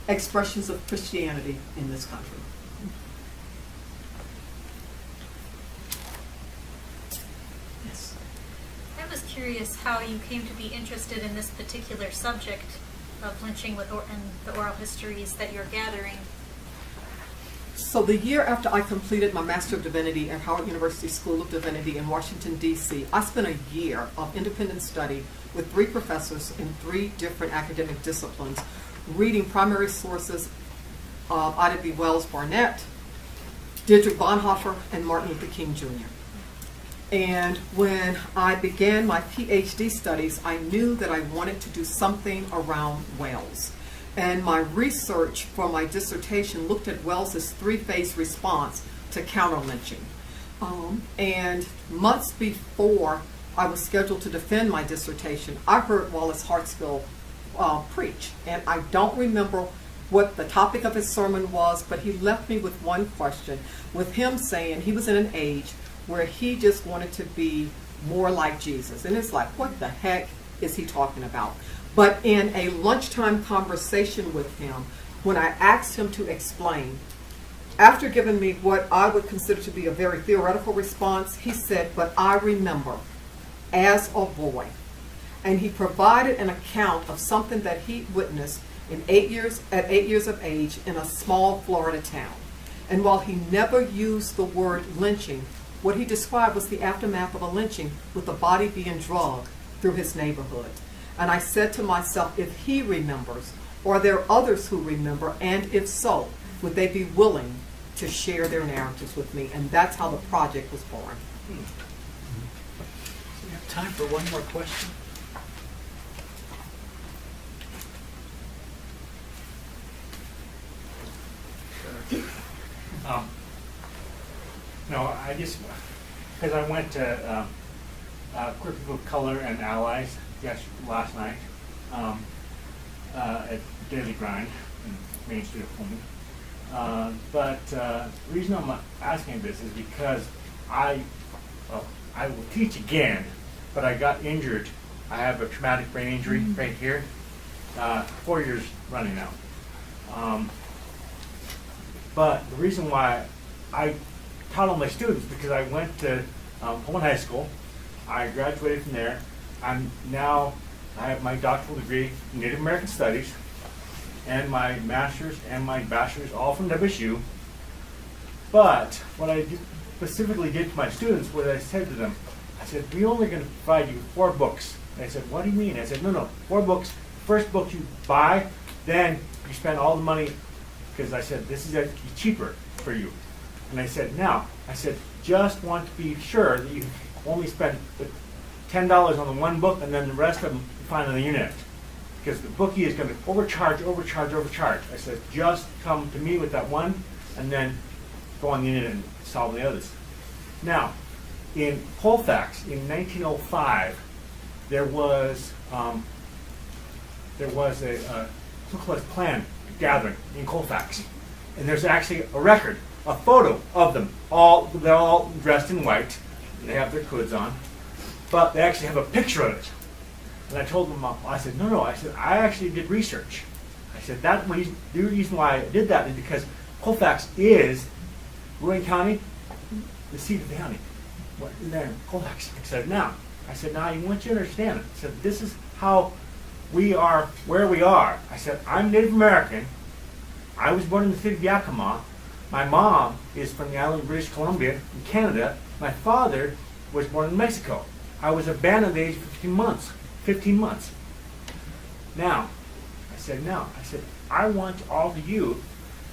Speaker 2: expressions of Christianity in this country. Yes.
Speaker 11: I was curious how you came to be interested in this particular subject of lynching and the oral histories that you're gathering.
Speaker 2: So the year after I completed my Master of Divinity at Howard University School of Divinity in Washington, D.C., I spent a year of independent study with 3 professors in 3 different academic disciplines, reading primary sources of Ida B. Wells Barnett, Dietrich Bonhoeffer, and Martin Luther King Jr. And when I began my PhD studies, I knew that I wanted to do something around Wells. And my research for my dissertation looked at Wells's 3-phase response to counter-lynching. And months before I was scheduled to defend my dissertation, I heard Wallace Hartsfield preach. And I don't remember what the topic of his sermon was, but he left me with one question, with him saying he was in an age where he just wanted to be more like Jesus. And it's like, what the heck is he talking about? But in a lunchtime conversation with him, when I asked him to explain, after giving me what I would consider to be a very theoretical response, he said, but I remember as a boy. And he provided an account of something that he witnessed at 8 years of age in a small Florida town. And while he never used the word lynching, what he described was the aftermath of a lynching with the body being dragged through his neighborhood. And I said to myself, if he remembers, are there others who remember? And if so, would they be willing to share their narratives with me, and that's how the project was born.
Speaker 1: So we have time for one more question.
Speaker 12: No, I just, because I went to Queer People of Color and Allies last night at Daily Grind in Main Street of Pullman. But the reason I'm asking this is because I will teach again, but I got injured. I have a traumatic brain injury right here, 4 years running now. But the reason why I taught all my students, because I went to Pullman High School, I graduated from there. I have my doctoral degree in Native American Studies, and my master's and my bachelor's all from WSU. But what I specifically did to my students was I said to them, I said, we're only going to provide you 4 books. And they said, what do you mean? I said, no, 4 books. First book you buy, then you spend all the money, because I said, this is actually cheaper for you. And I said, just want to be sure that you only spend $10 on the one book, and then the rest of them you find on the internet. Because the bookie is going to overcharge. I said, just come to me with that one, and then go on the internet and solve the others. Now, in Colfax, in 1905, there was a Ku Klux Klan gathering in Colfax, and there's actually a record, a photo of them. They're all dressed in white, and they have their hoods on, but they actually have a picture of it. And I told them, I said, no, I said, I actually did research. I said, the reason why I did that is because Colfax is Rowan County, the seat of the county. What in there, Colfax? I said, now I want you to understand it. I said, this is how we are where we are. I said, I'm Native American. I was born in the city of Yakima. My mom is from the island of British Columbia in Canada. My father was born in Mexico. I was abandoned at the age of 15 months. Now, I said, I want all of you,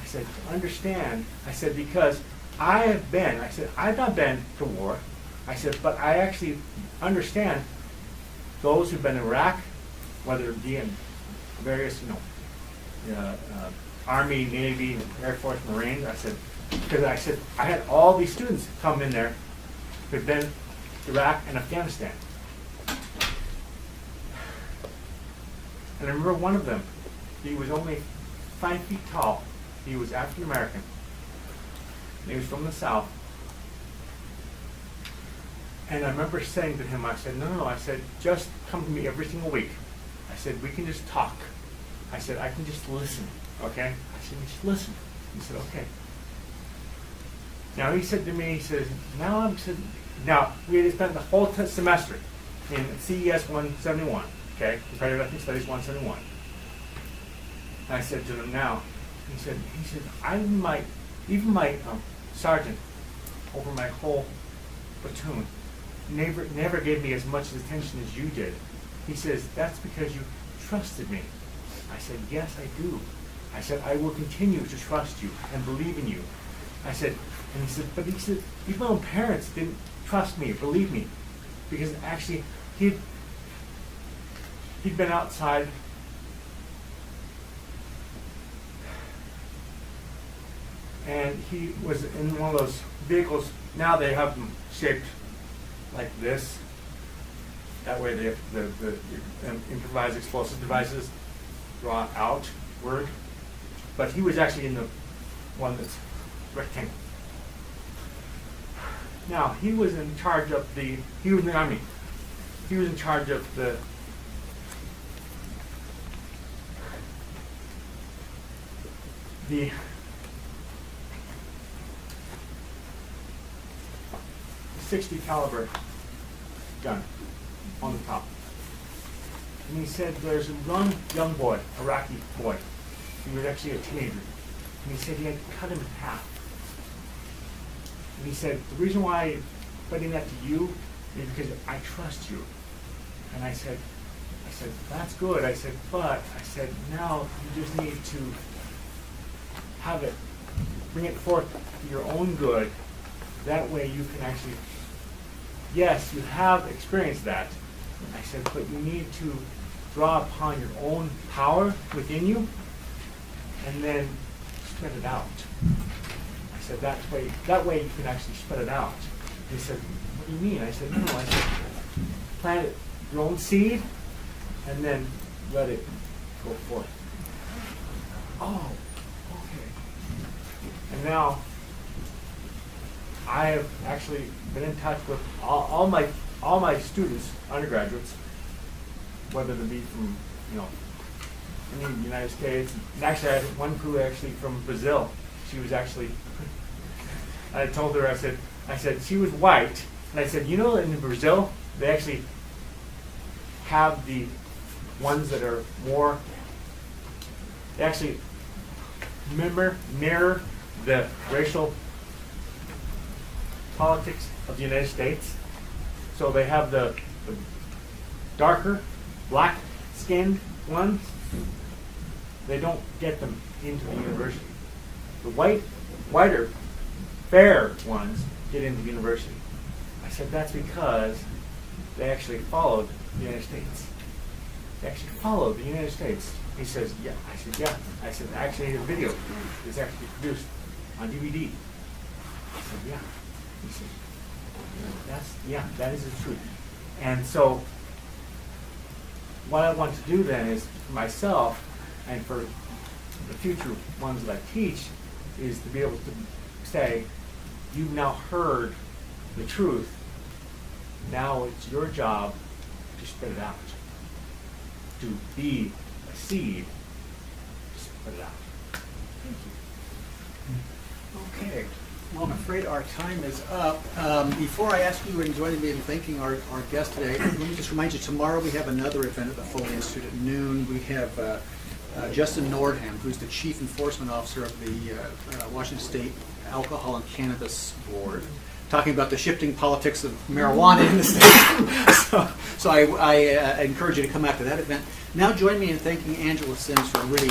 Speaker 12: I said, to understand, I said, because I've not been to war, I said, but I actually understand those who've been in Iraq, whether it be in various, Army, Navy, Air Force, Marines. I said, because I had all these students come in there who'd been to Iraq and Afghanistan. And I remember one of them, he was only 5 feet tall. He was African American. He was from the South. And I remember saying to him, I said, no, I said, just come to me every single week. I said, we can just talk. I said, I can just listen, okay? I said, just listen. He said, okay. Now he said to me, he says, now we had spent the whole semester in CES 171, okay? Comparative Ethnic Studies 171. And I said to them now, he said, even my sergeant over my whole platoon never gave me as much attention as you did. He says, that's because you trusted me. I said, yes, I do. I said, I will continue to trust you and believe in you. I said, and he said, even my own parents didn't trust me, believe me, because actually he'd been outside and he was in one of those vehicles. Now they have them shaped like this. That way the improvised explosive devices draw outward. But he was actually in the one that's rectangle. Now, he was in charge of he was in the Army. He was in charge of the .60 caliber gun on the top. And he said there's one young boy, Iraqi boy. He was actually a teenager. And he said he had cut him in half. And he said, the reason why I'm putting that to you is because I trust you. And I said, that's good. I said, but, now you just need to have it bring it forth for your own good. That way you can actually, yes, you have experienced that. I said, but you need to draw upon your own power within you and then spread it out. I said, that way you can actually spread it out. He said, what do you mean? I said, no. I said, plant your own seed and then let it go forth. Oh, okay. And now I have actually been in touch with all my students, undergraduates, whether they be from in the United States. And actually, I had one crew actually from Brazil. She was actually. I told her, I said she was white, and I said, in Brazil they actually have the ones that are more. They actually mirror the racial politics of the United States. So they have the darker, black-skinned ones. They don't get them into the university. The whiter, fair ones get into the university. I said that's because they actually followed the United States. They actually followed the United States. He says, yeah. I said, yeah. I said, actually, the video is actually produced on DVD. I said, yeah. He said, that is the truth. And so, what I want to do then is, for myself and for the future ones that I teach, is to be able to say, you've now heard the truth. Now it's your job to spread it out. To be a seed, to spread it out. Thank you.
Speaker 1: Okay. Well, I'm afraid our time is up. Before I ask you and join me in thanking our guest today, let me just remind you, tomorrow we have another event at the Foley Institute at noon. We have Justin Nordham, who's the Chief Enforcement Officer of the Washington State Alcohol and Cannabis Board, talking about the shifting politics of marijuana in the state. so I encourage you to come out to that event. Now join me in thanking Angela Sims for a really